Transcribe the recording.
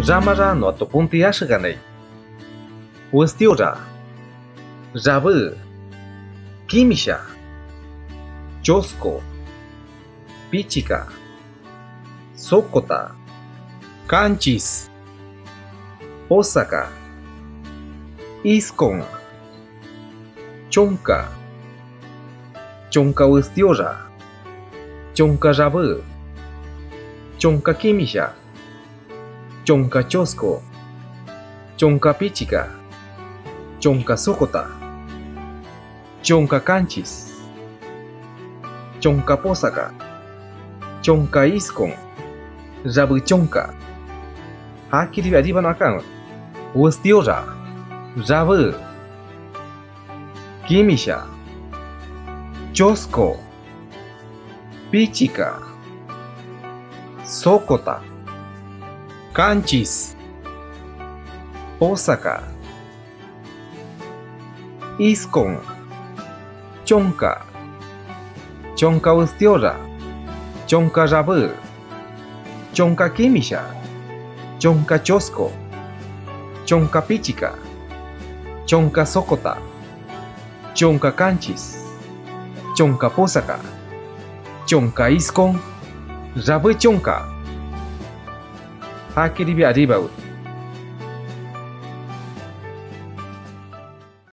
Ramara no to puntia shiganei. Westiora. Rabu. Kimisha. Chosko. Pichika. Sokota. Kanchis. Osaka. Iskon. Chonka. Chonka Westiora. Chonka Rabu. Chonka Kimisha. Chonka Chosko. Chonka Pichika. Chonka Sokota. Chonka Kanchis. Chonka Posaka. Chonka Iskon. Rabu Chonka. Hakiri arriba no akan. Westiora. Rabu. Kimisha. Chosko. Pichika. Sokota. Kanchis. Osaka. Iskon. Chonka. Chonka Westiora. Chonka Rabu. Chonka Kimisha. Chonka Chosko. Chonka Pichika. Chonka Sokota. Chonka Kanchis. Chonka Posaka. Chonka Iskon. Rabu Chonka. Hakiri arriba.